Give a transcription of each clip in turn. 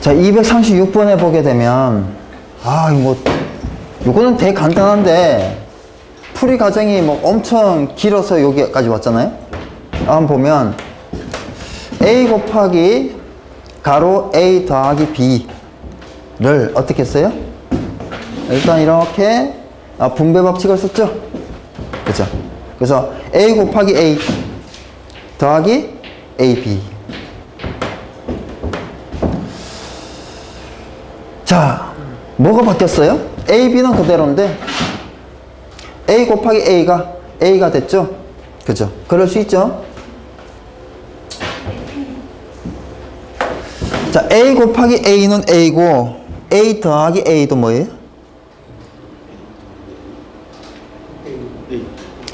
자, 236번에 보게 되면, 이거는 되게 간단한데, 풀이 과정이 뭐 엄청 길어서 여기까지 왔잖아요? 한번 보면, A 곱하기 가로 A 더하기 B를 어떻게 써요? 일단 이렇게 분배 법칙을 썼죠? 그죠? 그래서 A 곱하기 A 더하기 AB. 자, 뭐가 바뀌었어요? A, B는 그대로인데 A 곱하기 A가 됐죠? 그죠? 그럴 수 있죠? 자, A 곱하기 A는 A고 A 더하기 A도 뭐예요?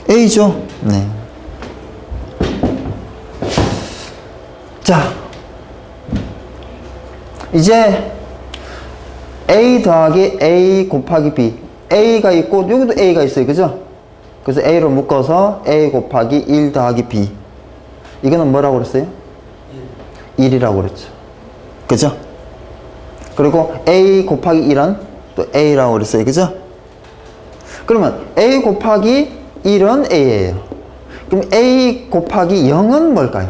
A죠? 네. 자, 이제 A 더하기 A 곱하기 B. A가 있고 여기도 A가 있어요. 그죠? 그래서 A로 묶어서 A 곱하기 1 더하기 B. 이거는 뭐라고 그랬어요? 1이라고 그랬죠. 그죠? 그리고 A 곱하기 1은 또 A라고 그랬어요. 그죠? 그러면 A 곱하기 1은 A예요. 그럼 A 곱하기 0은 뭘까요?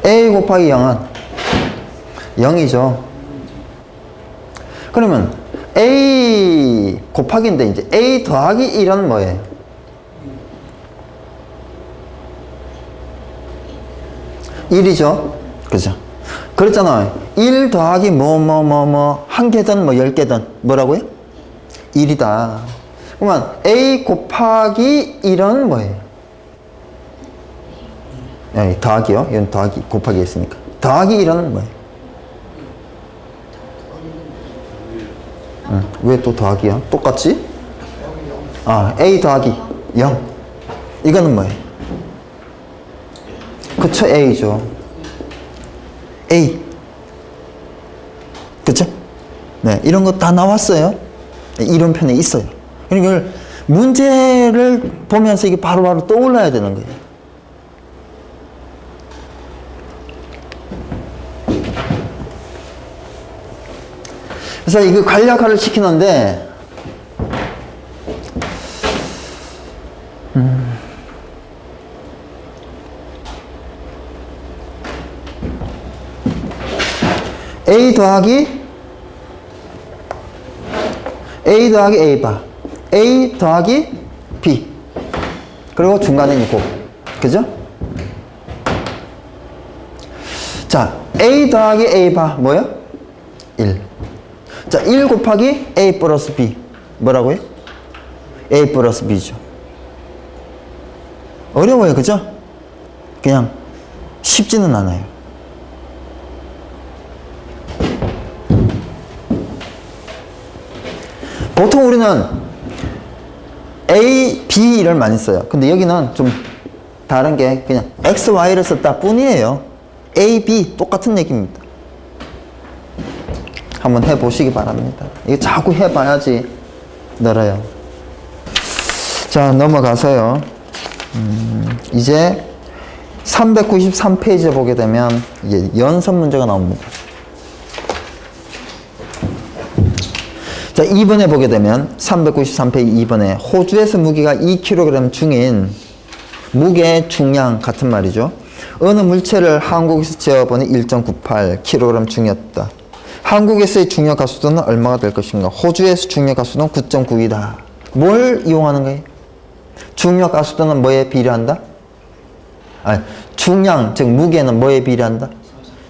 A 곱하기 0은 0이죠. 그러면 A 곱하기인데 이제 A 더하기 1은 뭐예요? (1이죠) 그죠? 그랬잖아요. 1 더하기 한 개든 뭐 10개든 뭐라고요? 1이다. 그러면 A 곱하기 1은 뭐예요? 네, 더하기요. 이건 더하기 곱하기 했으니까. 더하기 1은 뭐예요? 왜 또 더하기야? 똑같지? A 더하기 0. 이거는 뭐예요? 그쵸, A죠. A. 그쵸? 네, 이런 거 다 나왔어요. 이런 편에 있어요. 그러니까 문제를 보면서 이게 바로바로 떠올라야 되는 거예요. 그래서 이거 간략화를 시키는데, A 더하기 A 바, A 더하기 B, 그리고 중간에 있고, 그죠? 자, A 더하기 A 바 뭐예요? 1. 자, 1 곱하기 A 플러스 B 뭐라고요? A 플러스 B죠. 어려워요, 그죠? 그냥 쉽지는 않아요. 보통 우리는 A, B를 많이 써요. 근데 여기는 좀 다른 게 그냥 X, Y를 썼다 뿐이에요. A, B 똑같은 얘기입니다. 한번 해보시기 바랍니다. 이거 자꾸 해봐야지 늘어요. 자, 넘어가서요. 이제 393페이지에 보게 되면 이게 연습 문제가 나옵니다. 자, 2번에 보게 되면 393페이지 2번에 호주에서 무게가 2kg 중인 무게 중량 같은 말이죠. 어느 물체를 한국에서 재어보니 1.98kg 중이었다. 한국에서의 중력 가수도는 얼마가 될 것인가? 호주에서 중력 가수도는 9.9이다. 뭘 이용하는 거예요? 중력 가수도는 뭐에 비례한다? 중량, 즉 무게는 뭐에 비례한다?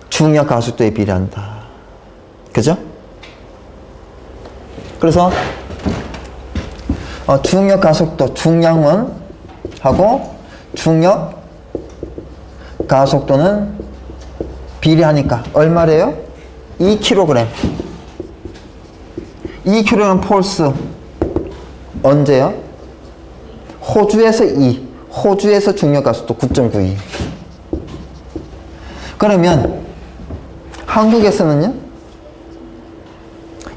중력 가수도에 비례한다. 그죠? 그래서 중력 가속도, 중량은 하고 중력 가속도는 비례하니까 얼마래요? 2kg. 2kg 폴스 언제요? 호주에서 2. 호주에서 중력 가속도 9.92. 그러면 한국에서는요?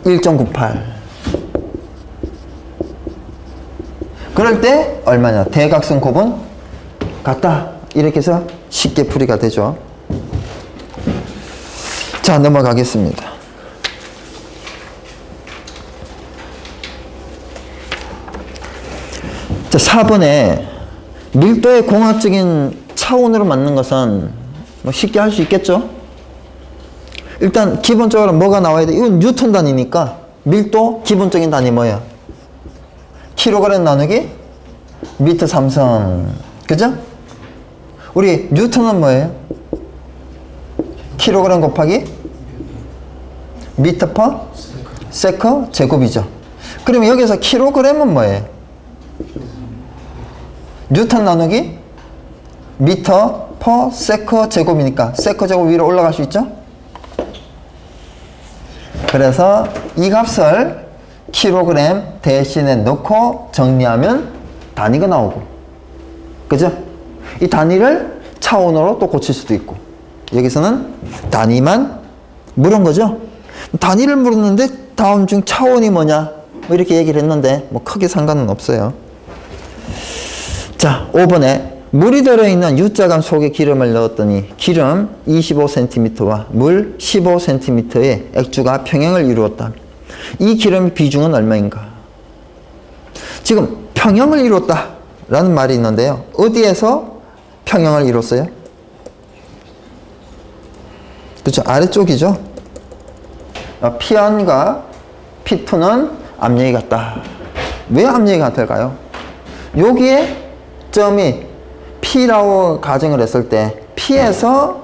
1.98. 그럴 때 얼마냐? 대각선 곱은 같다. 이렇게 해서 쉽게 풀이가 되죠. 자, 넘어가겠습니다. 자, 4번에 밀도의 공학적인 차원으로 맞는 것은 뭐 쉽게 할 수 있겠죠? 일단 기본적으로 뭐가 나와야 돼? 이건 뉴턴 단위니까 밀도 기본적인 단위 뭐야? 킬로그램 나누기 미터 삼성. 그죠? 우리 뉴턴은 뭐예요? 킬로그램 곱하기 미터 퍼 세커 제곱이죠. 그러면 여기서 킬로그램은 뭐예요? 뉴턴 나누기 미터 퍼 세커 제곱이니까 세커 제곱 위로 올라갈 수 있죠? 그래서 이 값을 킬로그램 대신에 넣고 정리하면 단위가 나오고, 그죠? 이 단위를 차원으로 또 고칠 수도 있고, 여기서는 단위만 물은 거죠? 단위를 물었는데 다음 중 차원이 뭐냐? 뭐 이렇게 얘기를 했는데 뭐 크게 상관은 없어요. 자, 5번에 물이 들어있는 U자간 속에 기름을 넣었더니 기름 25cm와 물 15cm의 액주가 평형을 이루었다. 이 기름의 비중은 얼마인가? 지금 평형을 이뤘다 라는 말이 있는데요. 어디에서 평형을 이뤘어요? 그렇죠. 아래쪽이죠. P1과 P2는 압력이 같다. 왜 압력이 같을까요? 여기에 점이 P라고 가정을 했을 때 P에서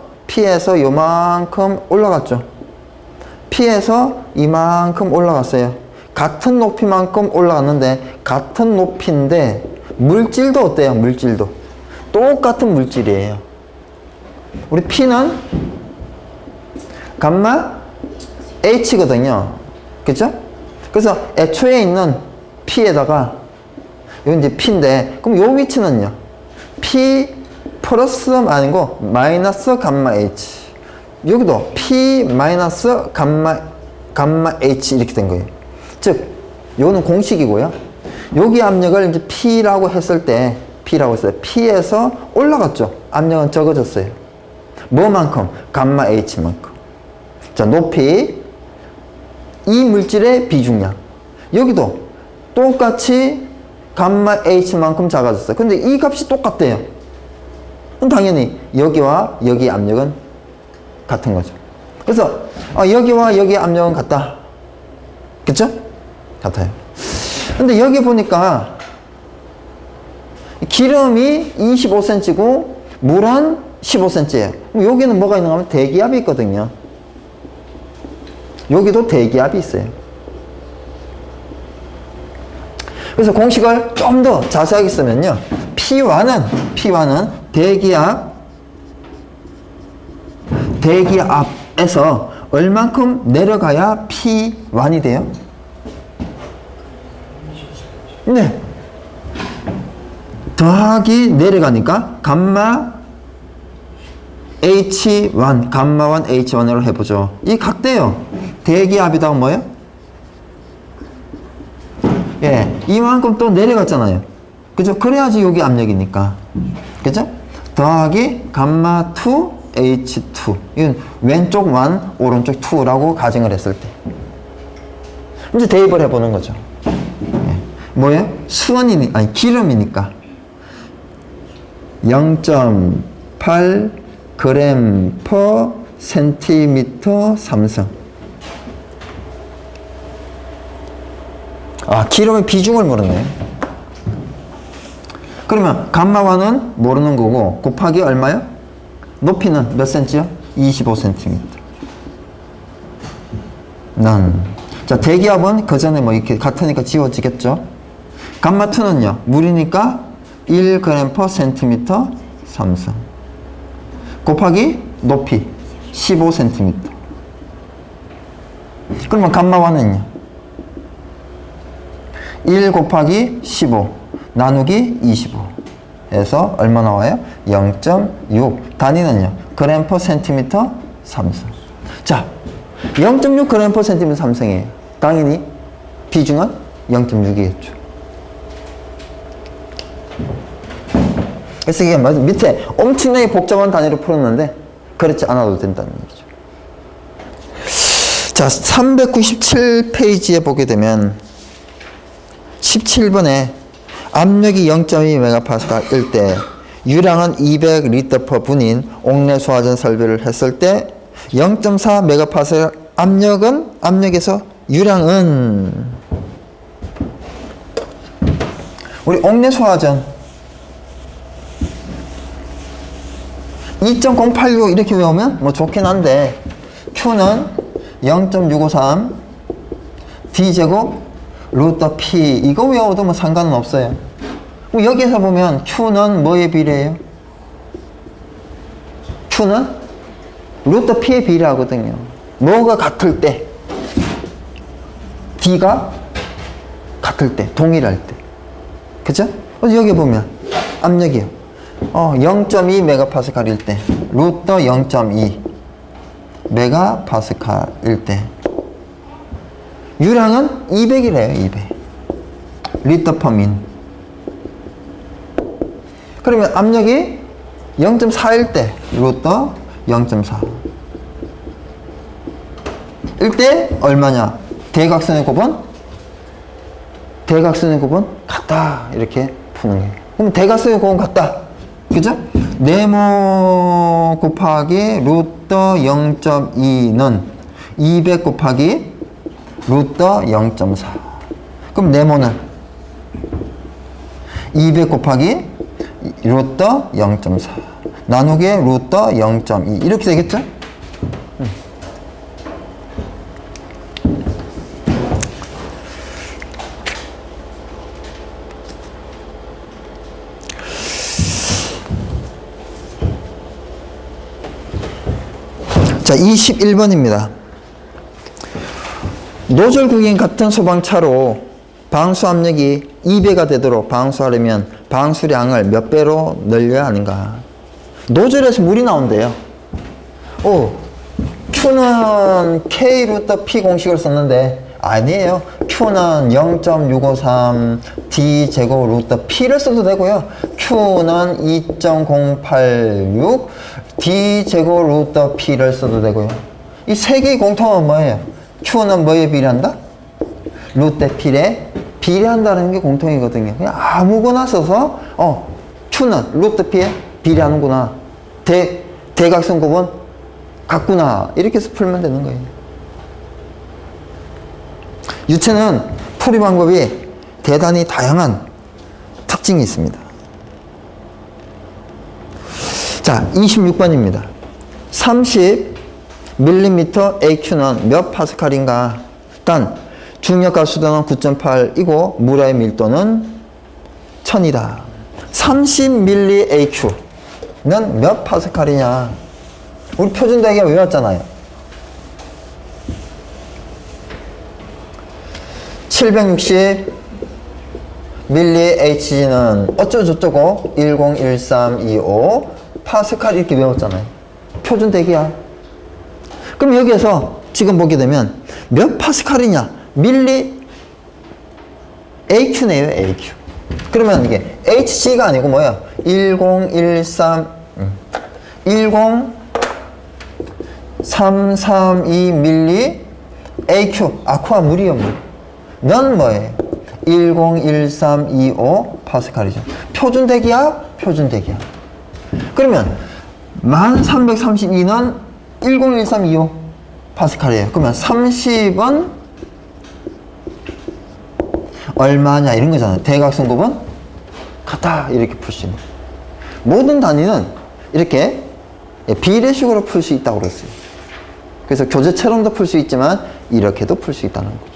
요만큼 올라갔죠. P에서 이만큼 올라갔어요. 같은 높이만큼 올라갔는데 같은 높이인데 물질도 어때요? 물질도 똑같은 물질이에요. 우리 P는 감마 H거든요. 그죠? 그래서 애초에 있는 P에다가 여기 이제 P인데 그럼 요 위치는요? P 플러스 아니고 마이너스 감마 H. 여기도 P 마이너스 감마 H 이렇게 된 거예요. 즉, 요거는 공식이고요. 여기 압력을 이제 P라고 했을 때 P에서 올라갔죠. 압력은 적어졌어요. 뭐만큼? 감마 H만큼. 자, 높이 이 물질의 비중량. 여기도 똑같이 감마 H만큼 작아졌어요. 근데 이 값이 똑같대요. 그럼 당연히 여기와 여기 압력은 같은 거죠. 그래서 여기와 여기 압력은 같다. 그쵸? 같아요. 근데 여기 보니까 기름이 25cm고 물은 15cm예요. 그럼 여기는 뭐가 있는가 하면 대기압이 있거든요. 여기도 대기압이 있어요. 그래서 공식을 좀 더 자세하게 쓰면요. P1은 대기압에서 얼만큼 내려가야 P1이 돼요? 네. 더하기 내려가니까 감마 H1, 감마 1 H1으로 해보죠. 이 같대요. 대기압이다 뭐예요? 예, 이만큼 또 내려갔잖아요. 그죠? 그래야지 여기 압력이니까. 그죠? 더하기 감마 2 H2. 이건 왼쪽 1, 오른쪽 2라고 가정을 했을 때. 이제 대입을 해보는 거죠. 예. 뭐예요? 기름이니까. 0.8 그램 퍼 센티미터 삼성. 기름의 비중을 모르네. 그러면 감마1은 모르는 거고 곱하기 얼마요? 높이는 몇 센치요? 25cm. 자, 대기압은 그 전에 뭐 이렇게 같으니까 지워지겠죠? 감마2는요, 물이니까 1g per cm 삼성. 곱하기 높이 15cm. 그러면 감마1은요, 1 곱하기 15 나누기 25 해서 얼마 나와요? 0.6. 단위는요, 그램 퍼 센티미터 삼성. 자, 0.6 그램 퍼 센티미터 삼성이에요. 당연히 비중은 0.6이겠죠. 그래서 이게 밑에 엄청나게 복잡한 단위로 풀었는데 그렇지 않아도 된다는 얘기죠. 자, 397페이지에 보게 되면 17번에 압력이 0.2MPa일 때 유량은 200L/분인 옥내 소화전 설비를 했을 때 0.4MPa 압력에서 유량은 우리 옥내 소화전 2.086 이렇게 외우면 뭐 좋긴 한데 Q는 0.653 D제곱 루트 P 이거 외워도 뭐 상관은 없어요. 여기에서 보면 Q는 뭐에 비례해요? Q는 루트 P에 비례하거든요. 뭐가 같을 때 D가 같을 때 동일할 때 그죠? 여기 보면 압력이요 0.2MPa일 때 루트 0.2 메가파스칼일 때 유량은 200이래요. 200 리터 퍼 민. 그러면 압력이 0.4일 때 루트 0.4 일 때 얼마냐? 대각선의 곱은 같다 이렇게 푸는 거예요. 그럼 대각선의 곱은 같다 그죠? 네모 곱하기 루트 0.2는 200 곱하기 루트 0.4 그럼 네모는 200 곱하기 루트 0.4 나누기 루트 0.2 이렇게 되겠죠? 자, 21번입니다. 노즐구경 같은 소방차로 방수 압력이 2배가 되도록 방수하려면 방수량을 몇 배로 늘려야 하는가? 노즐에서 물이 나온대요. Q는 K 루트 P 공식을 썼는데 아니에요. Q는 0.653 D 제곱 루트 P를 써도 되고요. Q는 2.086 D 제곱 루트 P를 써도 되고요. 이 세 개의 공통은 뭐예요? Q는 뭐에 비례한다? 루트 P에 비례한다는 게 공통이거든요. 그냥 아무거나 써서 Q는 루트 P에 비례하는구나. 대각선 곱은 같구나. 이렇게 해서 풀면 되는 거예요. 유체는 풀이 방법이 대단히 다양한 특징이 있습니다. 자, 26번입니다. 30mm AQ는 몇 파스칼인가? 단, 중력과 수도는 9.8이고 물의 밀도는 1000이다. 30mm AQ는 몇 파스칼이냐? 우리 표준대기가 외웠잖아요. 760 밀리 HG는 어쩌고저쩌고 101325 파스칼 이렇게 외웠잖아요. 표준 대기야. 그럼 여기에서 지금 보게 되면 몇 파스칼이냐? 밀리 AQ네요. AQ. 그러면 이게 HG가 아니고 뭐야? 10332 밀리 AQ. 아쿠아 물이요, 물. 는 뭐예요? 101325 파스칼이죠. 표준 대기압, 표준 대기압. 그러면 1332는 101325 파스칼이에요. 그러면 30은 얼마냐 이런 거잖아요. 대각선 곱은 같다 이렇게 풀 수 있는. 모든 단위는 이렇게 비례식으로 풀 수 있다고 그랬어요. 그래서 교재처럼도 풀 수 있지만 이렇게도 풀 수 있다는 거죠.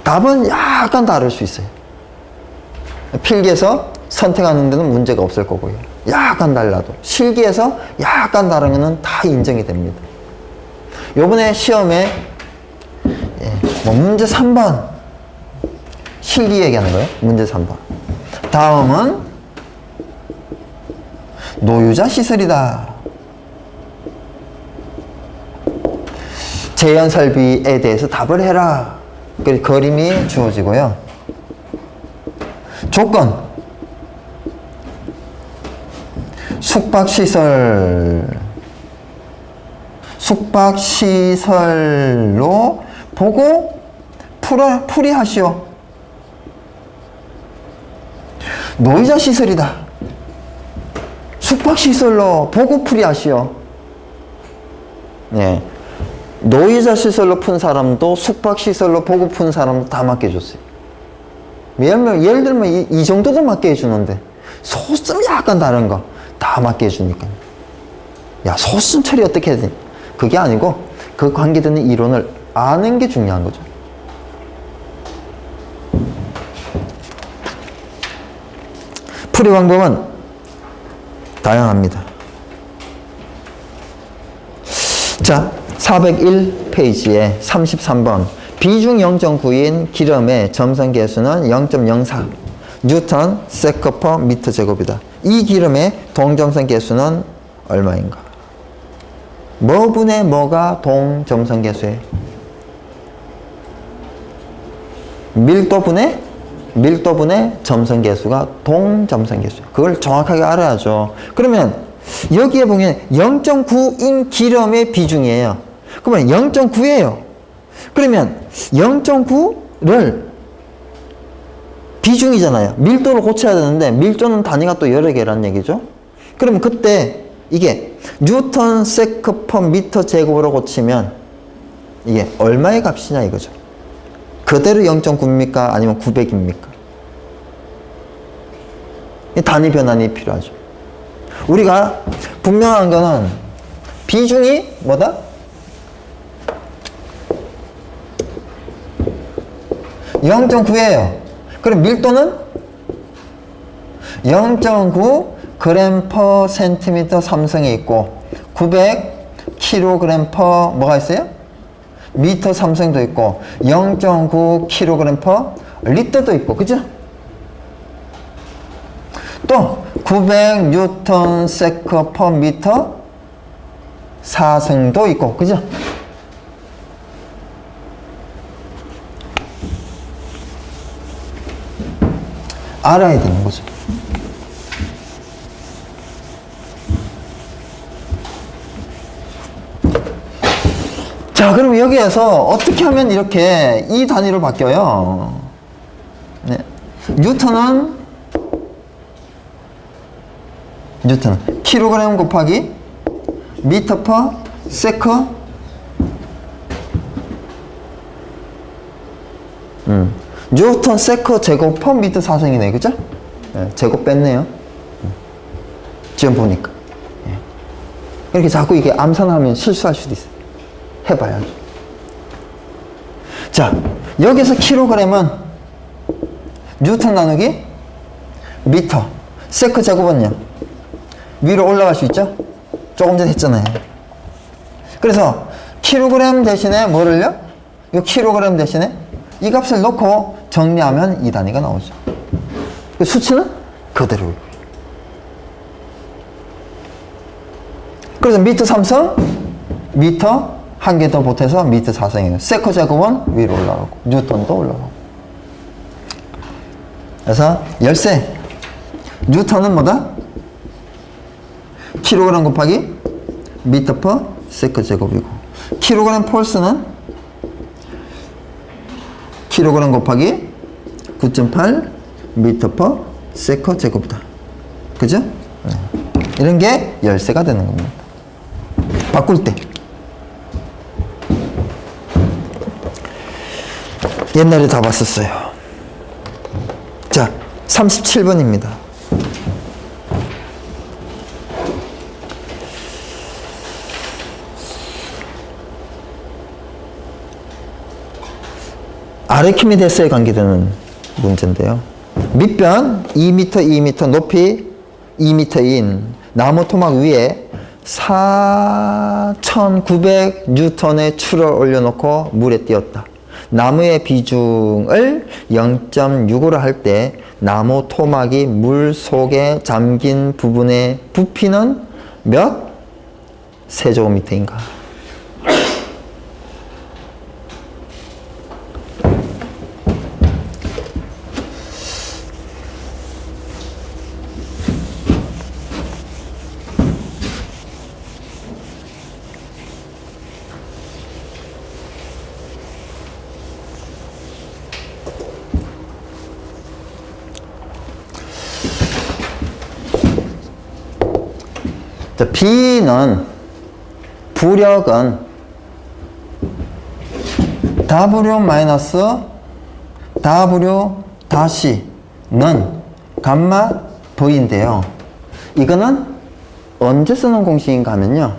답은 약간 다를 수 있어요. 필기에서 선택하는 데는 문제가 없을 거고요. 약간 달라도. 실기에서 약간 다른 거는 다 인정이 됩니다. 요번에 시험에 문제 3번 실기 얘기하는 거예요. 문제 3번. 다음은 노유자 시설이다. 재현 설비에 대해서 답을 해라. 그림이 주어지고요. 조건. 숙박시설로 보고 풀이하시오. 노이자 시설이다. 숙박시설로 보고 풀이하시오. 네. 노이자 시설로 푼 사람도 숙박시설로 보고 푼 사람도 다 맡겨줬어요. 예를 들면 이 정도도 맡겨주는데 소수점 약간 다른 거 다 맡겨주니까. 야, 소수점 처리 어떻게 해야 되니? 그게 아니고 그 관계되는 이론을 아는 게 중요한 거죠. 풀이 방법은 다양합니다. 자, 401페이지에 33번 비중 0.9인 기름의 점성계수는 0.04 뉴턴 세커 미터 제곱이다. 이 기름의 동점성계수는 얼마인가? 뭐분의 뭐가 동점성계수예요? 밀도분의 점성계수가 동점성계수. 그걸 정확하게 알아야죠. 그러면 여기에 보면 0.9인 기름의 비중이에요. 그러면 0.9예요. 그러면 0.9를 비중이잖아요. 밀도를 고쳐야 되는데 밀도는 단위가 또 여러 개란 얘기죠. 그러면 그때 이게 뉴턴 세크 퍼 미터 제곱으로 고치면 이게 얼마의 값이냐 이거죠. 그대로 0.9입니까? 아니면 900입니까? 단위 변환이 필요하죠. 우리가 분명한 거는 비중이 뭐다? 0.9예요. 그럼 밀도는 0.9 그램 퍼 센티미터 삼성에 있고 900 킬로그램 퍼 뭐가 있어요? 미터 삼성도 있고 0.9 킬로그램 퍼 리터도 있고, 그죠? 또 900 뉴턴 세커 퍼 미터 사승도 있고, 그죠? 알아야 되는 거죠. 자, 그럼 여기에서 어떻게 하면 이렇게 이 단위로 바뀌어요? 네. 뉴턴은 킬로그램 곱하기 미터 퍼 세커 뉴턴 세커 제곱 퍼 미터 사성이네, 그죠? 네, 제곱 뺐네요. 지금 보니까. 네. 이렇게 자꾸 이게 암산하면 실수할 수도 있어요. 해봐야죠. 자, 여기서 킬로그램은 뉴턴 나누기 미터 세커 제곱은요 위로 올라갈 수 있죠? 조금 전에 했잖아요. 그래서 킬로그램 대신에 뭐를요? 이 킬로그램 대신에 이 값을 넣고 정리하면 이 단위가 나오죠. 수치는 그대로. 그래서 미터 삼성, 미터 한 개 더 보태서 미터 사성이에요. 세커 제곱은 위로 올라가고 뉴턴도 올라가고. 그래서 열쇠 뉴턴은 뭐다? 킬로그램 곱하기 미터 퍼 세커 제곱이고, 킬로그램 폴스는 킬로그램 곱하기 9.8 미터 퍼 세커 제곱이다. 그죠? 네. 이런 게 열쇠가 되는 겁니다. 바꿀 때. 옛날에 다 봤었어요. 자, 37번입니다. 아르키메데스에 관계되는 문제인데요. 밑변 2m, 2m, 높이 2m인 나무 토막 위에 4,900뉴턴의 추를 올려놓고 물에 띄었다. 나무의 비중을 0.65로 할 때 나무 토막이 물 속에 잠긴 부분의 부피는 몇 세제곱미터인가? 자, B는 부력은 W 마이너스 W 다시는 감마 V인데요. 이거는 언제 쓰는 공식인가 하면요.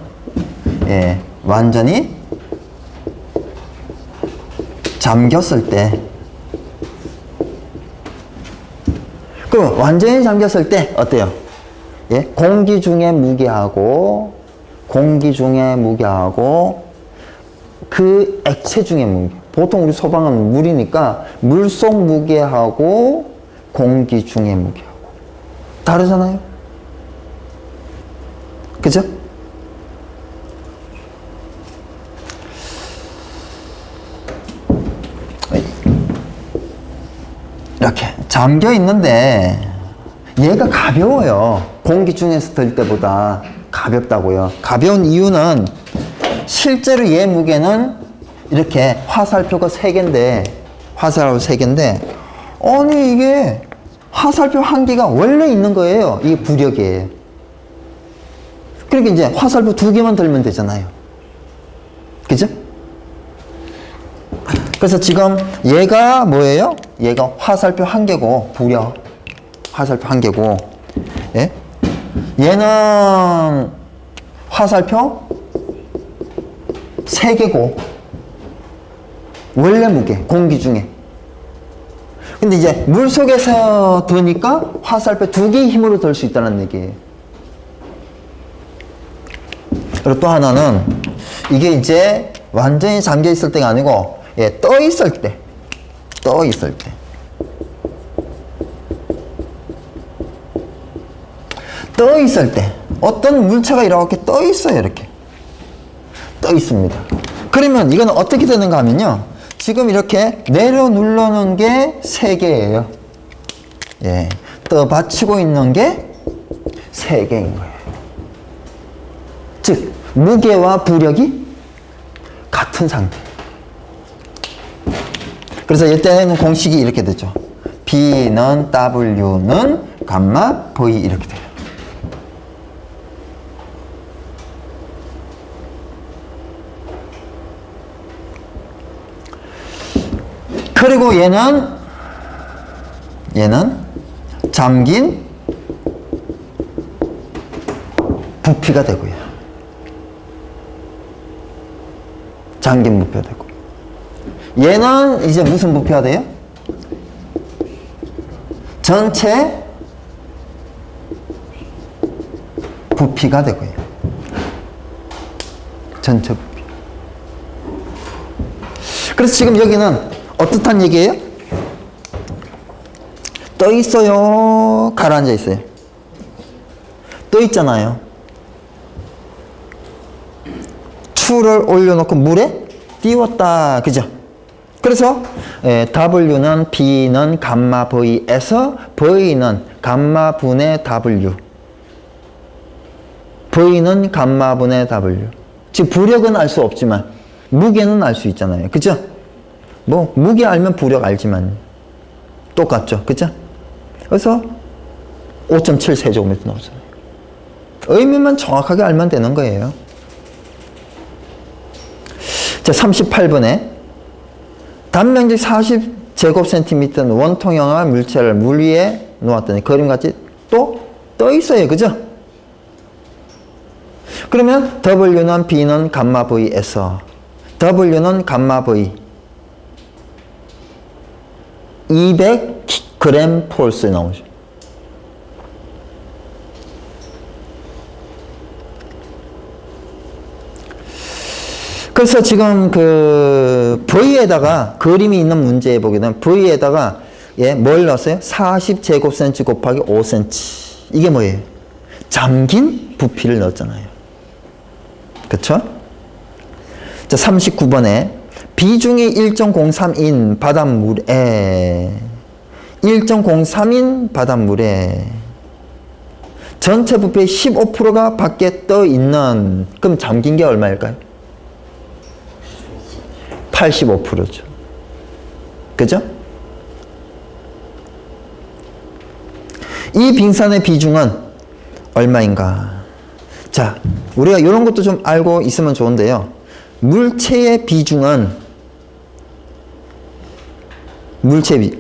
예, 완전히 잠겼을 때. 그럼 완전히 잠겼을 때 어때요? 예, 공기 중에 무게하고 그 액체 중에 무게. 보통 우리 소방은 물이니까 물속 무게하고 공기 중의 무게하고 다르잖아요. 그죠? 이렇게 잠겨 있는데 얘가 가벼워요. 공기 중에서 들 때보다 가볍다고요. 가벼운 이유는 실제로 얘 무게는 이렇게 화살표가 3개인데 아니 이게 화살표 1개가 원래 있는 거예요. 이게 부력이에요. 그러니까 이제 화살표 2개만 들면 되잖아요. 그죠? 그래서 지금 얘가 뭐예요? 얘가 화살표 1개고 부력 화살표 1개고 예? 얘는 화살표 3개고 원래 무게 공기 중에. 근데 이제 물속에서 드니까 화살표 2개의 힘으로 들 수 있다는 얘기예요. 그리고 또 하나는 이게 이제 완전히 잠겨 있을 때가 아니고 예, 떠 있을 때 어떤 물체가 이렇게 떠 있어요. 이렇게 떠 있습니다. 그러면 이건 어떻게 되는가 하면요, 지금 이렇게 내려 누르는 게 3개예요. 예, 떠 받치고 있는 게 3개인 거예요. 즉 무게와 부력이 같은 상태. 그래서 이때는 공식이 이렇게 되죠. B는 W는 감마 V 이렇게 돼요. 그리고 얘는 잠긴 부피가 되고요. 잠긴 부피가 되고. 얘는 이제 무슨 부피가 돼요? 전체 부피가 되고요. 전체 부피. 그래서 지금 여기는 어떻단 얘기예요? 떠 있어요? 가라앉아 있어요? 떠 있잖아요. 추를 올려놓고 물에 띄웠다. 그죠? 그래서 W는 B는 감마 V에서 V는 감마 분의 W. V는 감마 분의 W. 지금 부력은 알 수 없지만 무게는 알 수 있잖아요. 그죠? 뭐 무게 알면 부력 알지만 똑같죠. 그죠? 그래서 5.7 세제곱미터 나오잖아요. 의미만 정확하게 알면 되는 거예요. 자, 38번에 단면적 40제곱센티미터는 원통형한 물체를 물 위에 놓았더니 그림같이 또 떠 있어요. 그죠? 그러면 W는 B는 감마 V에서 W는 감마 V 200g 폴스 나오죠. 그래서 지금 그 V에다가 그림이 있는 문제에 보게 되면 V에다가 뭘 넣었어요? 40제곱센치 곱하기 5cm. 이게 뭐예요? 잠긴 부피를 넣었잖아요. 그쵸? 자, 39번에 비중이 1.03인 바닷물에 1.03인 바닷물에 전체 부피의 15%가 밖에 떠 있는, 그럼 잠긴 게 얼마일까요? 85%죠. 그죠? 이 빙산의 비중은 얼마인가? 자, 우리가 이런 것도 좀 알고 있으면 좋은데요. 물체의 비중은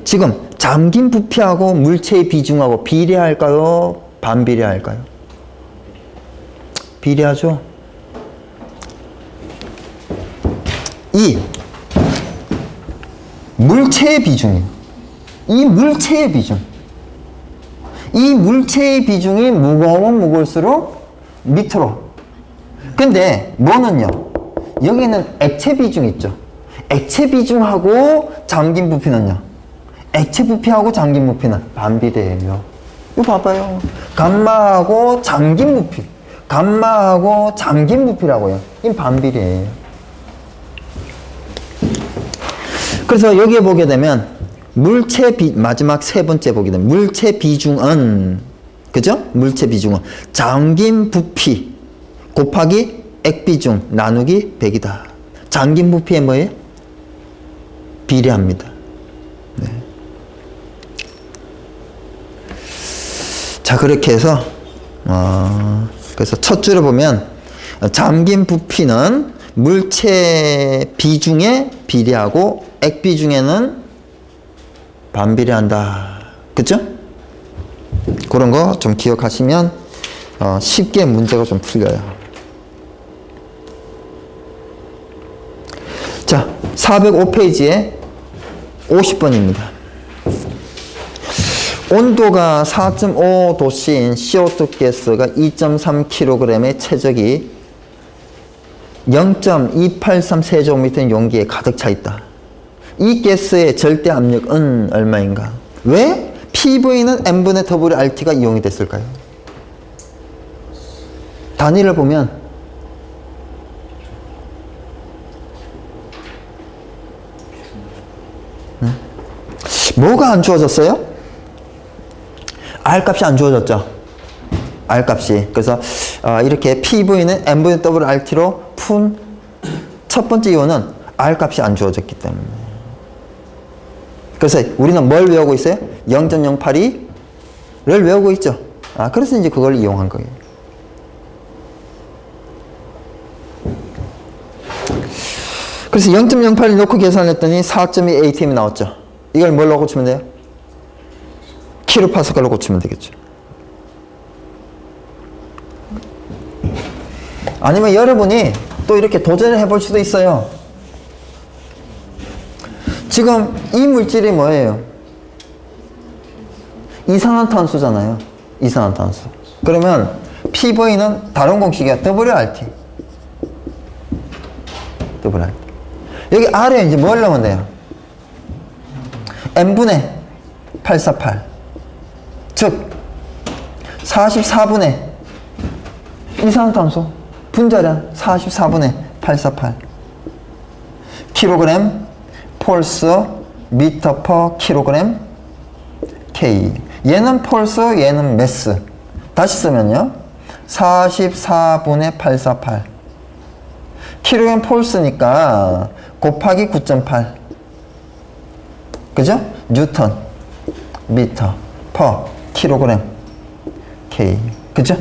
지금 잠긴 부피하고 물체의 비중하고 비례할까요? 반비례할까요? 비례하죠. 이 물체의 비중이에요. 이 물체의 비중이 무거우면 무거울수록 밑으로. 근데 뭐는요? 여기는 액체 비중 있죠. 액체 비중하고 잠긴 부피는요. 액체 부피하고 잠긴 부피는 반비례예요. 이거 봐봐요. 감마하고 잠긴 부피라고요. 이 반비례예요. 그래서 여기에 보게 되면 마지막 세 번째 보게 되면 물체 비중은, 그죠? 물체 비중은 잠긴 부피 곱하기 액비중 나누기 100이다. 잠긴 부피에 뭐예요? 비례합니다. 네. 자, 그렇게 해서 그래서 첫 줄에 보면 잠긴 부피는 물체 비중에 비례하고 액비중에는 반비례한다. 그쵸? 그런 거 좀 기억하시면 쉽게 문제가 좀 풀려요. 자, 405페이지에 50번입니다. 온도가 4.5도씨인 CO2 가스가 2.3kg의 체적이 0.283 세제곱미터인 용기에 가득 차 있다. 이 가스의 절대 압력은 얼마인가? 왜 PV는 N분의 WRT가 이용이 됐을까요? 단위를 보면 뭐가 안 주어졌어요? R값이 안 주어졌죠? R값이. 그래서 이렇게 PV는 N분의 WRT로 푼 첫 번째 이유는 R값이 안 주어졌기 때문에. 그래서 우리는 뭘 외우고 있어요? 0.082를 외우고 있죠. 그래서 이제 그걸 이용한 거예요. 그래서 0.08을 놓고 계산했더니 4.2 ATM이 나왔죠. 이걸 뭘로 고치면 돼요? 킬로파스칼로 고치면 되겠죠. 아니면 여러분이 또 이렇게 도전을 해볼 수도 있어요. 지금 이 물질이 뭐예요? 이산화탄소잖아요. 이산화탄소. 그러면 PV는 다른 공식이야. WRT. 여기 R에 이제 뭘 넣으면 돼요? N분의 848. 즉 44분의 이산화탄소 분자량 44분의 848 킬로그램 폴스 미터 퍼 킬로그램 K. 얘는 폴스, 얘는 매스. 다시 쓰면요 44분의 848 킬로그램 폴스니까 곱하기 9.8 그죠? 뉴턴 미터 퍼 킬로그램 K. 그죠?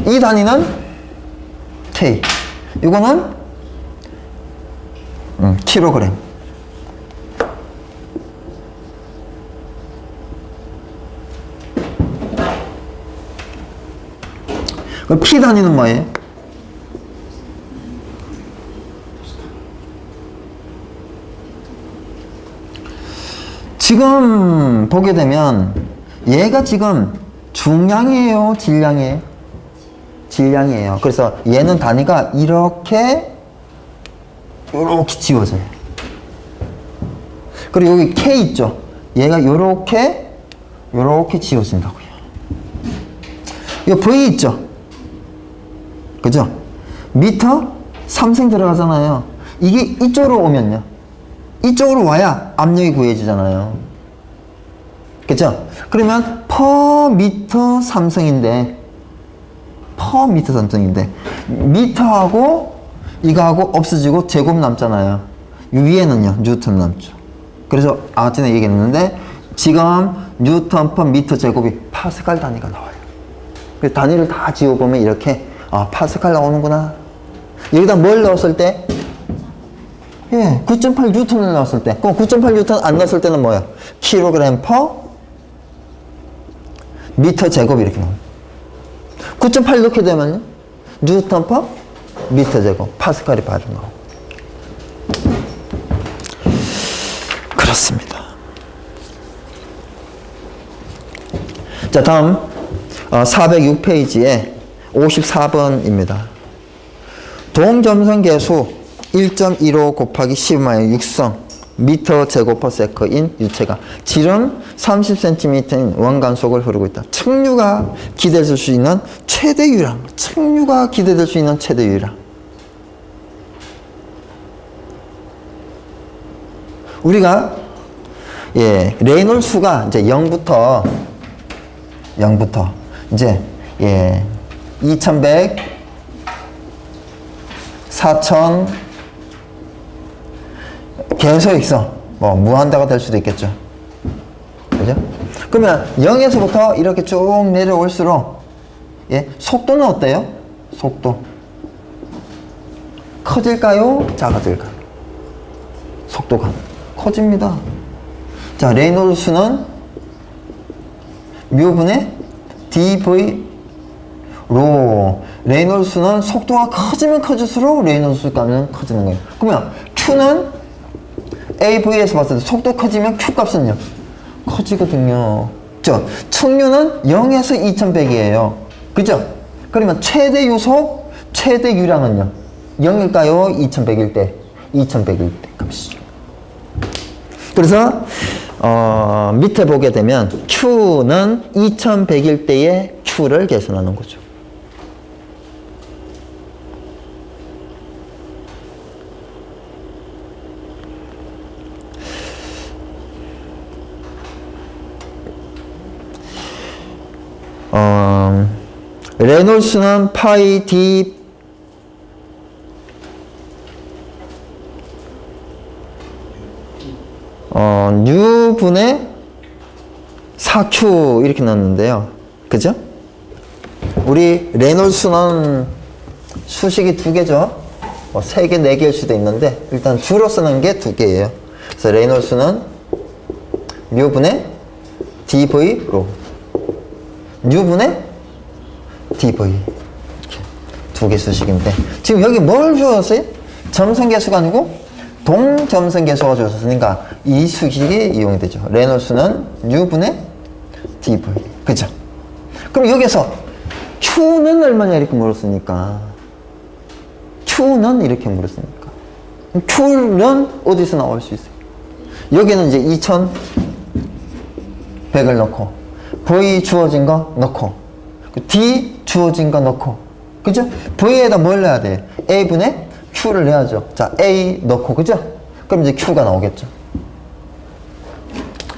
이 단위는 K. 이거는 킬로그램. 그럼 P 단위는 뭐예요? 지금 보게 되면 얘가 지금 중량이에요, 질량이에요? 질량이에요. 그래서 얘는 단위가 이렇게 지워져요. 그리고 여기 K 있죠? 얘가 이렇게 지워진다고요. 이거 V 있죠? 그죠? 미터 3생 들어가잖아요. 이게 이쪽으로 오면요. 이쪽으로 와야 압력이 구해지잖아요. 그죠? 그러면 퍼 미터 3승인데 미터하고 이거하고 없어지고 제곱 남잖아요. 위에는요 뉴턴 남죠. 그래서 아까 전에 얘기했는데 지금 뉴턴 퍼 미터 제곱이 파스칼 단위가 나와요. 그 단위를 다 지워보면 이렇게, 아, 파스칼 나오는구나. 여기다 뭘 넣었을 때? 예, 9.8 뉴턴을 넣었을 때. 그럼 9.8 뉴턴 안 넣었을 때는 뭐야? 킬로그램 퍼 미터 제곱 이렇게 나옵니다. 9.8 넣게 되면 뉴턴 퍼 미터 제곱, 파스칼이 바로 나오고. 그렇습니다. 자, 다음 406페이지에 54번입니다. 동점선계수 1.15 곱하기 10-6성 미터 제곱 퍼 세커인 유체가 지름 30cm인 원간 속을 흐르고 있다. 측류가 기대될 수 있는 최대 유량. 측류가 기대될 수 있는 최대 유량. 우리가 레이놀드 수가 이제 0부터 이제 2100, 4000 계속 있어. 뭐 무한대가 될 수도 있겠죠. 그죠? 그러면 0에서부터 이렇게 쭉 내려올수록 속도는 어때요? 속도 커질까요? 작아질까요? 속도가 커집니다. 자, 레이놀드 수는 뮤분의 dv 로. 레이놀드 수는 속도가 커지면 커질수록 레이놀드 수값은 커지는 거예요. 그러면 q는 av에서 봤을 때 속도 커지면 q 값은요 커지거든요. 측류는 0에서 2100이에요. 그죠? 그러면 최대 유속, 최대 유량은요 0일까요? 2100일 때? 2100일 때 값이죠. 그래서 밑에 보게 되면 Q는 2100일 때의 Q를 계산하는 거죠. 레놀스는 파이 D 뉴분의 4Q 이렇게 넣었는데요. 그죠? 우리 레놀스는 수식이 두 개죠. 세 개, 네 개일 수도 있는데 일단 주로 쓰는 게 두 개예요. 그래서 레놀스는 뮤분의 dv 로 뉴분의 dv 이렇게 두 개 수식인데 지금 여기 뭘 주었어요? 점선계수가 아니고 동점선계수가 주었으니까 이 수식이 이용이 되죠. 레놀스는 뉴분의 dv. 그죠? 그럼 여기서 q는 얼마냐 이렇게 물었으니까 q는 이렇게 물었으니까 q는 어디서 나올 수 있어요? 여기는 이제 2100을 넣고 v 주어진 거 넣고 d 주어진 거 넣고 그죠? v에다 뭘 넣어야 돼? a분의 q를 내야죠. 자, a 넣고 그죠? 그럼 이제 q가 나오겠죠.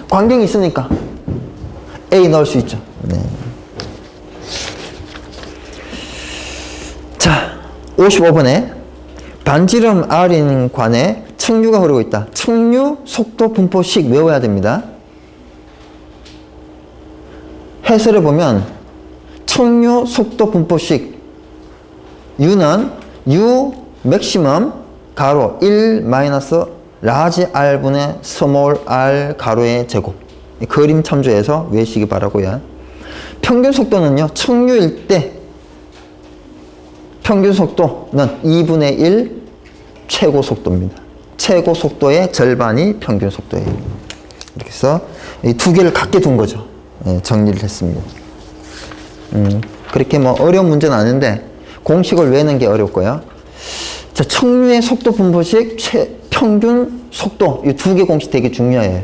관경이 있으니까 a 넣을 수 있죠. 네. 자, 55번에 반지름 R인 관에 측류가 흐르고 있다. 측류 속도 분포식 외워야 됩니다. 해설을 보면 측류 속도 분포식 U는 U 맥시멈 가로 1 마이너스 라지 R분의 스몰 R 가로의 제곱. 그림 참조해서 외우시기 바라고요. 평균 속도는요. 측류일 때 평균 속도는 2분의 1 최고 속도입니다. 최고 속도의 절반이 평균 속도예요. 이렇게 해서 이 두 개를 같게 둔 거죠. 정리를 했습니다. 그렇게 뭐 어려운 문제는 아닌데 공식을 외우는 게 어렵고요. 자, 측류의 속도 분포식 평균 속도 이 두 개 공식 되게 중요해요.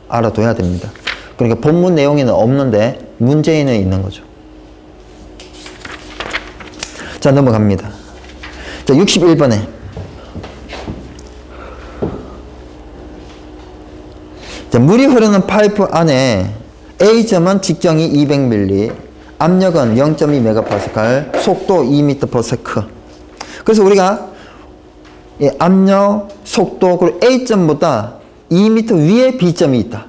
알아둬야 됩니다. 그러니까 본문 내용에는 없는데 문제에는 있는 거죠. 자, 넘어갑니다. 자, 61번에 자, 물이 흐르는 파이프 안에 A점은 직경이 200ml, 압력은 0.2MPa, 속도 2m/s. 그래서 우리가 압력, 속도, 그리고 A점보다 2m 위에 B점이 있다.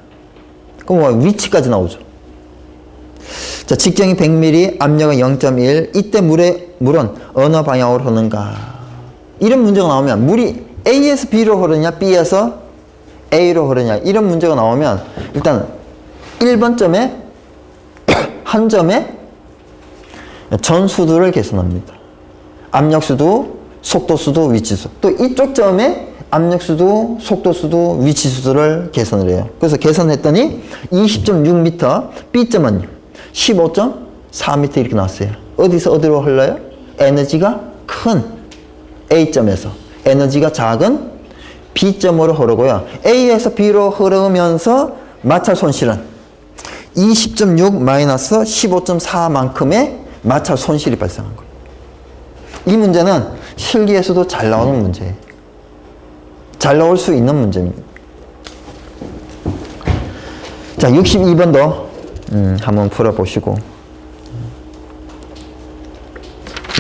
그럼 뭐 위치까지 나오죠. 자, 직경이 100mm, 압력은 0.1. 이때 물은 어느 방향으로 흐르는가? 이런 문제가 나오면 물이 A에서 B로 흐르냐, B에서 A로 흐르냐, 이런 문제가 나오면 일단 1번 점에 한 점에 전수도를 계산합니다. 압력수도, 속도수도, 위치수. 또 이쪽 점에 압력수도, 속도수도, 위치수를 계산을 해요. 그래서 계산했더니 20.6m, B점은 15.4m 이렇게 나왔어요. 어디서 어디로 흘러요? 에너지가 큰 A점에서 에너지가 작은 B점으로 흐르고요. A에서 B로 흐르면서 마찰 손실은 20.6 마이너스 15.4만큼의 마찰 손실이 발생한 거예요. 이 문제는 실기에서도 잘 나오는 문제예요. 잘 나올 수 있는 문제입니다. 자, 62번도 한번 풀어보시고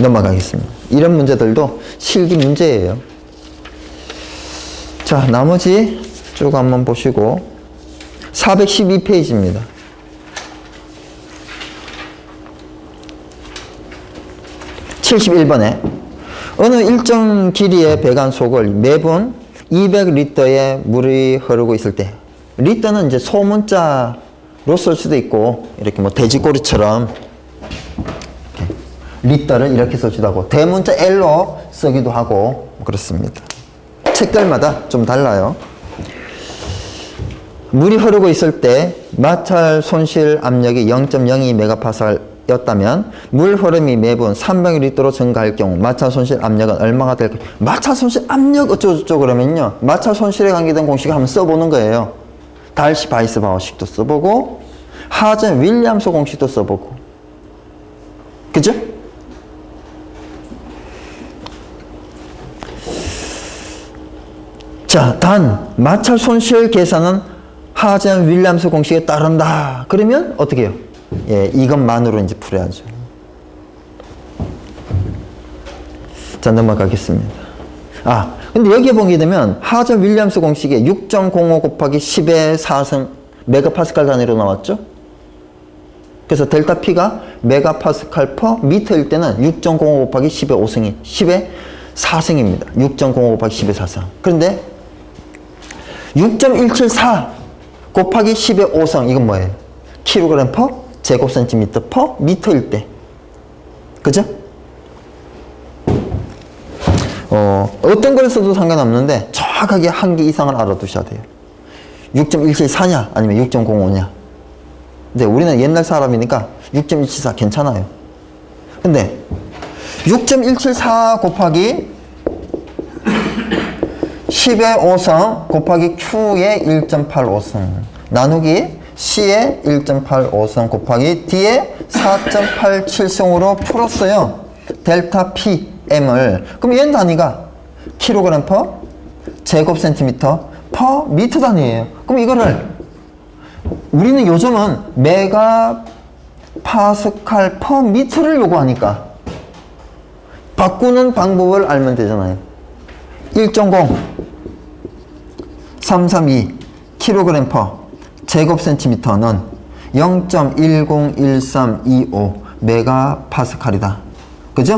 넘어가겠습니다. 이런 문제들도 실기 문제예요. 자, 나머지 쭉 한번 보시고 412페이지입니다. 71번에 어느 일정 길이의 배관 속을 매분 200리터의 물이 흐르고 있을 때, 리터는 이제 소문자로 쓸 수도 있고, 이렇게 뭐 돼지꼬리처럼 이렇게 리터를 이렇게 쓰기도 하고, 대문자 L로 쓰기도 하고, 그렇습니다. 책들마다 좀 달라요. 물이 흐르고 있을 때 마찰 손실 압력이 0.02메가파스칼 였다면 물 흐름이 매분 300리터로 증가할 경우 마찰 손실 압력은 얼마가 될까요? 마찰 손실 압력 어쩌고저쩌고 그러면요, 마찰 손실에 관계된 공식을 한번 써보는 거예요. 달시 바이스 바워식도 써보고 하전 윌리엄스 공식도 써보고, 그죠? 자, 단 마찰 손실 계산은 하전 윌리엄스 공식에 따른다. 그러면 어떻게 해요? 예, 이것만으로 이제 풀어야죠. 자, 넘어가겠습니다. 아, 근데 여기에 보게 되면 하전 윌리엄스 공식에 6.05 곱하기 10의 4승 메가파스칼 단위로 나왔죠? 그래서 델타 P가 메가파스칼 퍼 미터일 때는 6.05 곱하기 10의 10의 4승입니다. 6.05 곱하기 10의 4승. 그런데 6.174 곱하기 10의 5승, 이건 뭐예요? 킬로그램 퍼 제곱센티미터 퍼 미터일 때. 그죠? 어떤 걸 써도 상관없는데 정확하게 한 개 이상을 알아두셔야 돼요. 6.174냐 아니면 6.05냐. 근데 우리는 옛날 사람이니까 6.174 괜찮아요. 근데 6.174 곱하기 10의 5승 곱하기 Q의 1.85승 나누기 C의 1.85승 곱하기 D의 4.87승으로 풀었어요. 델타 PM을. 그럼 얘는 단위가 킬로그램 퍼 제곱센티미터 퍼 미터 단위예요. 그럼 이거를 우리는 요즘은 메가 파스칼 퍼 미터를 요구하니까 바꾸는 방법을 알면 되잖아요. 1.0 332 킬로그램 퍼 제곱센티미터는 0.101325 메가파스칼이다. 그죠?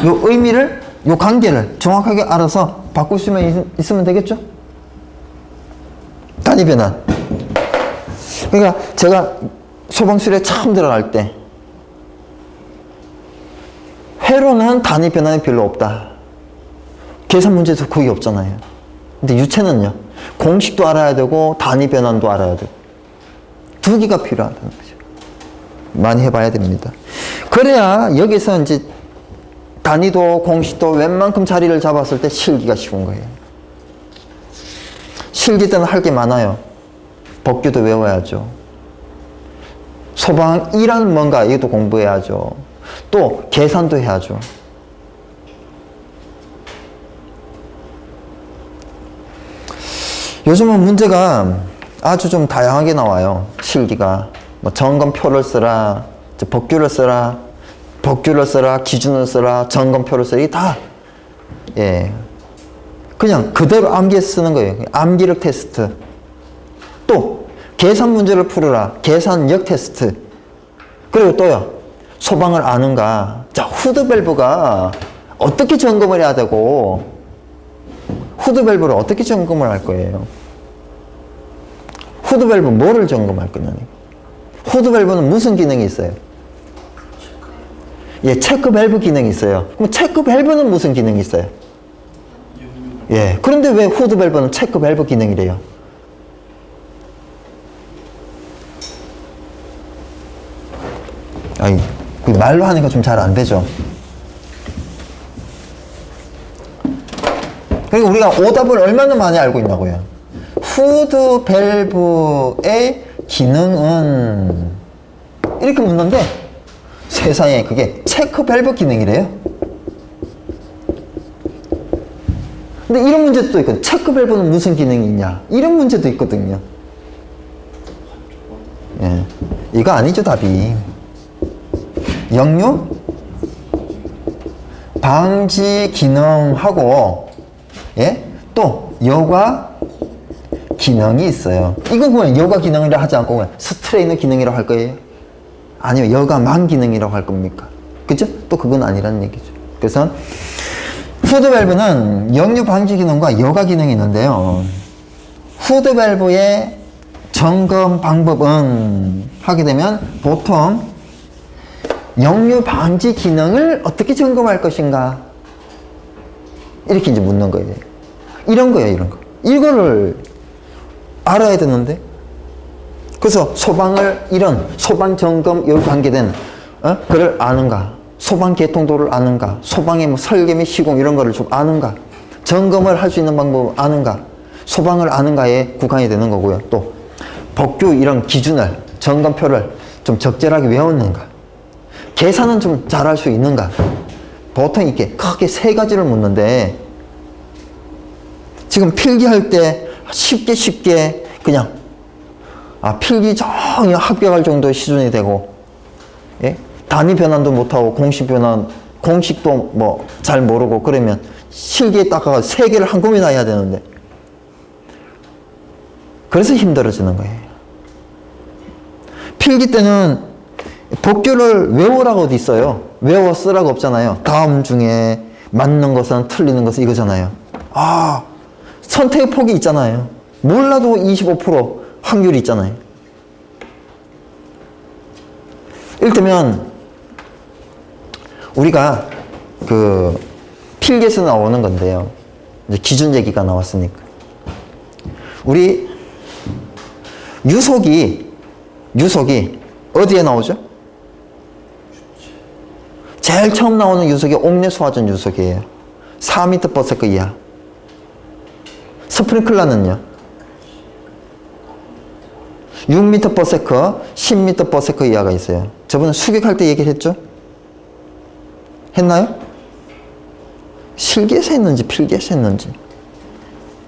요 의미를, 요 관계를 정확하게 알아서 바꿀 수만 있으면 되겠죠? 단위 변환. 그러니까 제가 소방술에 처음 들어갈 때 회로는 단위 변환이 별로 없다. 계산 문제에서 거의 없잖아요. 근데 유체는요, 공식도 알아야 되고 단위 변환도 알아야 되고 두 개가 필요하다는 거죠. 많이 해봐야 됩니다. 그래야 여기서 이제 단위도 공식도 웬만큼 자리를 잡았을 때 실기가 쉬운 거예요. 실기 때는 할 게 많아요. 법규도 외워야죠. 소방이란 뭔가 이것도 공부해야죠. 또 계산도 해야죠. 요즘은 문제가 아주 좀 다양하게 나와요. 실기가. 뭐 점검표를 쓰라, 법규를 쓰라, 기준을 쓰라, 점검표를 쓰라. 이게 다, 예, 그냥 그대로 암기해서 쓰는 거예요. 암기력 테스트. 또 계산 문제를 풀어라. 계산력 테스트. 그리고 또요. 소방을 아는가. 자, 후드 밸브가 어떻게 점검을 해야 되고, 후드 밸브를 어떻게 점검을 할 거예요? 후드 밸브 뭐를 점검할 거냐니. 후드 밸브는 무슨 기능이 있어요? 예, 체크 밸브 기능이 있어요. 그럼 체크 밸브는 무슨 기능이 있어요? 예, 그런데 왜 후드 밸브는 체크 밸브 기능이래요? 아니, 말로 하니까 좀 잘 안 되죠. 그리고 우리가 오답을 얼마나 많이 알고 있냐고요. 후드 밸브의 기능은 이렇게 묻는데 세상에 그게 체크 밸브 기능이래요. 근데 이런 문제도 있거든요. 체크 밸브는 무슨 기능이 있냐, 이런 문제도 있거든요. 예, 이거 아니죠 답이. 역류 방지 기능하고, 예? 또 여과 기능이 있어요. 이건 그냥 여과 기능이라 하지 않고 그냥 스트레이너 기능이라고 할 거예요? 아니면 여과망 기능이라고 할 겁니까? 그죠? 또 그건 아니라는 얘기죠. 그래서 후드 밸브는 역류 방지 기능과 여과 기능이 있는데요. 후드 밸브의 점검 방법은 하게 되면 보통 역류 방지 기능을 어떻게 점검할 것인가, 이렇게 이제 묻는 거예요. 이런 거예요, 이런 거. 이거를 알아야 되는데. 그래서 소방을, 이런 소방 점검 여기 관계된 그를 아는가, 소방 개통도를 아는가, 소방의 뭐 설계 및 시공 이런 거를 좀 아는가, 점검을 할 수 있는 방법을 아는가, 소방을 아는가에 국한이 되는 거고요. 또 법규 이런 기준을, 점검표를 좀 적절하게 외웠는가, 계산은 좀 잘할 수 있는가. 보통 이렇게 크게 세 가지를 묻는데, 지금 필기할 때 쉽게 그냥 필기 정말 합격할 정도의 수준이 되고, 예? 단위 변환도 못하고 공식도 뭐 잘 모르고 그러면 실기에 닦아가 세 개를 한꺼번에 다 해야 되는데, 그래서 힘들어지는 거예요. 필기 때는 법규를 외우라고 어디 있어요. 외워 쓰라고 없잖아요. 다음 중에 맞는 것은 틀리는 것은 이거잖아요. 선택의 폭이 있잖아요. 몰라도 25% 확률이 있잖아요. 이를테면 우리가 그 필기에서 나오는 건데요. 이제 기준 얘기가 나왔으니까. 우리 유속이 어디에 나오죠? 제일 처음 나오는 유속이 옥내수화전 유속이에요. 4m/s 이하. 스프링클러는요? 6m/s, 10m/s 이하가 있어요. 저번에 수격할 때 얘기를 했나요? 실기에서 했는지 필기에서 했는지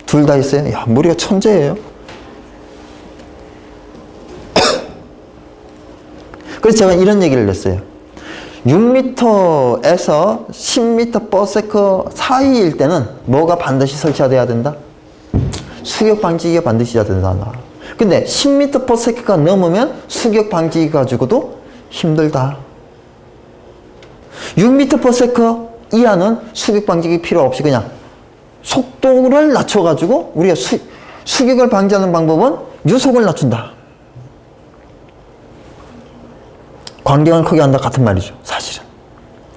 둘 다 했어요? 야, 머리가 천재예요. 그래서 제가 이런 얘기를 했어요. 6m에서 10m/s 사이일 때는 뭐가 반드시 설치돼야 된다? 수격 방지기가 반드시 해야 된다. 근데 10m/s가 넘으면 수격 방지기 가지고도 힘들다. 6m/s 이하는 수격 방지기 필요 없이 그냥 속도를 낮춰가지고 우리가 수격을 방지하는 방법은 유속을 낮춘다. 광경을 크게 한다 같은 말이죠, 사실은.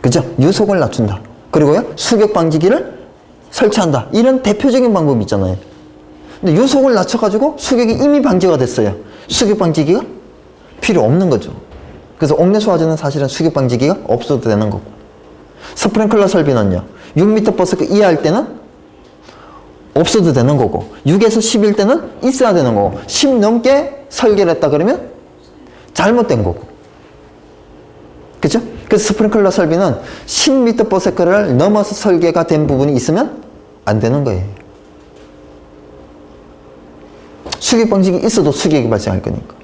그죠? 유속을 낮춘다. 그리고요, 수격 방지기를 설치한다. 이런 대표적인 방법이 있잖아요. 근데 유속을 낮춰가지고 수격이 이미 방지가 됐어요. 수격 방지기가 필요 없는 거죠. 그래서 옥내수화전은 사실은 수격 방지기가 없어도 되는 거고, 스프링클러 설비는요, 6m/s 이하일 때는 없어도 되는 거고, 6에서 10일 때는 있어야 되는 거고, 10 넘게 설계를 했다 그러면 잘못된 거고. 그죠? 그래서 스프링클러 설비는 10m/s를 넘어서 설계가 된 부분이 있으면 안 되는 거예요. 수격 방식이 있어도 수격이 발생할 거니까.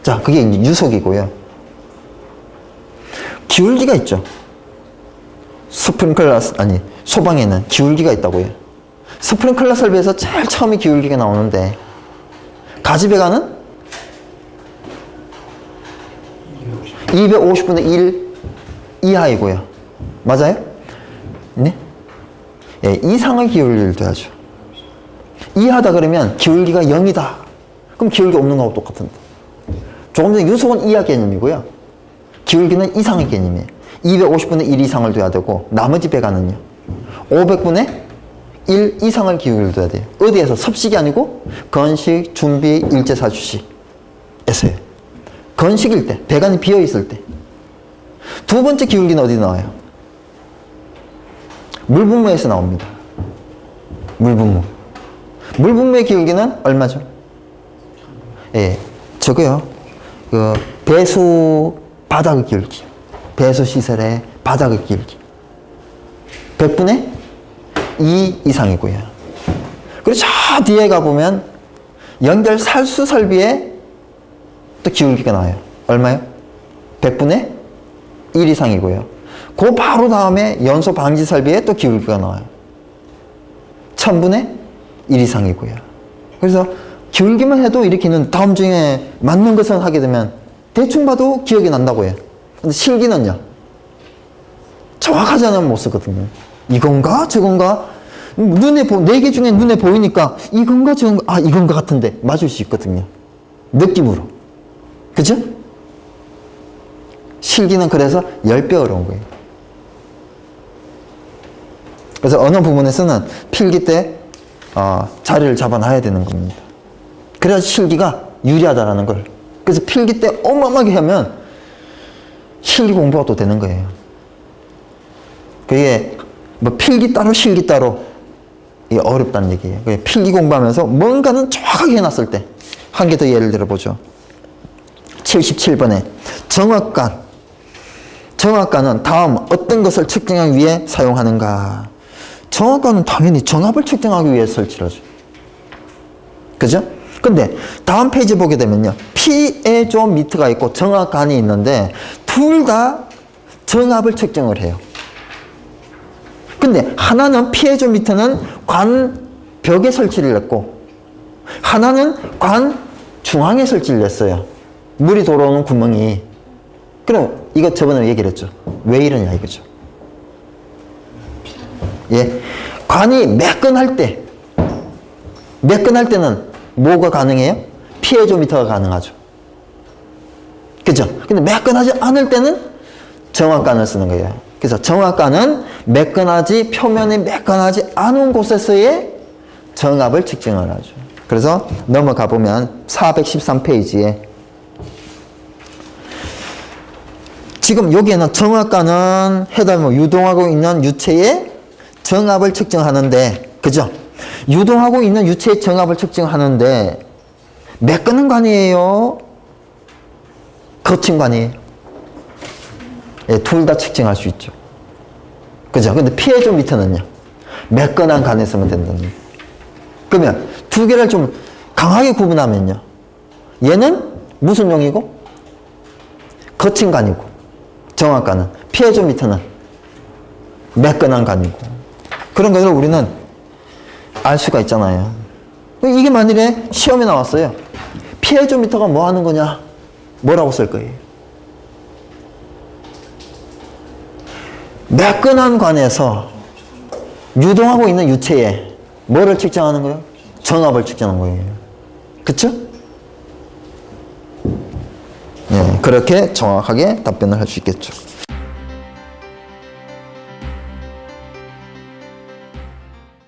자, 그게 이제 유속이고요. 기울기가 있죠. 소방에는 기울기가 있다고요. 스프링클러 설비에서 제일 처음에 기울기가 나오는데, 가지배가는 250분의 1 이하이고요. 맞아요? 네? 예, 이상의 기울기를 둬야죠. 이하다 그러면 기울기가 0이다. 그럼 기울기 없는 거하고 똑같은데. 조금 전에 유속은 이하 개념이고요. 기울기는 이상의 개념이에요. 250분의 1 이상을 둬야 되고 나머지 배가는요. 500분의 1 이상을 기울기를 둬야 돼요. 어디에서? 섭식이 아니고 건식, 준비, 일제, 사주시에서요. 건식일 때, 배관이 비어있을 때. 두 번째 기울기는 어디 나와요? 물분무에서 나옵니다. 물분무. 물분무의 기울기는 얼마죠? 예, 저거요. 그 배수 바닥의 기울기. 배수 시설의 바닥의 기울기. 100분의 2 이상이고요. 그리고 저 뒤에 가보면 연결 살수 설비에 또 기울기가 나와요. 얼마요? 100분의 1 이상이고요. 그 바로 다음에 연소 방지 설비에 또 기울기가 나와요. 1000분의 1 이상이고요. 그래서 기울기만 해도 이렇게는 다음 중에 맞는 것을 하게 되면 대충 봐도 기억이 난다고 해요. 근데 실기는요. 정확하지 않으면 못 쓰거든요. 이건가? 저건가? 눈에 4개 중에 눈에 보이니까 이건가? 저건가? 아, 이건가 같은데 맞을 수 있거든요. 느낌으로. 그죠? 실기는 그래서 10배 어려운 거예요. 그래서 어느 부분에서는 필기 때 자리를 잡아놔야 되는 겁니다. 그래야 실기가 유리하다라는 걸. 그래서 필기 때 어마어마하게 하면 실기 공부가 또 되는 거예요. 그게 뭐 필기 따로 실기 따로 이게 어렵다는 얘기예요. 필기 공부하면서 뭔가는 정확하게 해놨을 때 한 개 더 예를 들어보죠. 77번에 정확관. 정확관은 다음 어떤 것을 측정하기 위해 사용하는가? 정확관은 당연히 정합을 측정하기 위해 설치를 하죠. 그죠? 근데 다음 페이지 보게 되면요. 피에조미터가 있고 정확관이 있는데 둘 다 정합을 측정을 해요. 근데 하나는 피에조미터는 관 벽에 설치를 했고 하나는 관 중앙에 설치를 했어요. 물이 들어오는 구멍이. 그럼 이거 저번에 얘기를 했죠. 왜 이러냐 이거죠. 예, 관이 매끈할 때는 뭐가 가능해요? 피에조미터가 가능하죠. 그죠? 근데 매끈하지 않을 때는 정확관을 쓰는 거예요. 그래서 정확관은 표면이 매끈하지 않은 곳에서의 정합을 측정을 하죠. 그래서 넘어가 보면 413페이지에 지금 여기에는 정확관은 해당 유동하고 있는 유체의 정합을 측정하는데, 그죠? 유동하고 있는 유체의 정합을 측정하는데 매끈한 관이에요? 거친 관이에요? 예, 둘 다 측정할 수 있죠. 그죠? 근데 피에조미터는요, 매끈한 관에 쓰면 된다는. 그러면 두 개를 좀 강하게 구분하면요, 얘는 무슨 용이고? 거친 관이고, 정확관은. 피에조미터는 매끈한 관이고. 그런 것을 우리는 알 수가 있잖아요. 이게 만일에 시험에 나왔어요. 피에조미터가 뭐 하는 거냐? 뭐라고 쓸 거예요? 매끈한 관에서 유동하고 있는 유체에 뭐를 측정하는 거예요? 정합을 측정하는 거예요. 그쵸? 네, 그렇게 정확하게 답변을 할 수 있겠죠.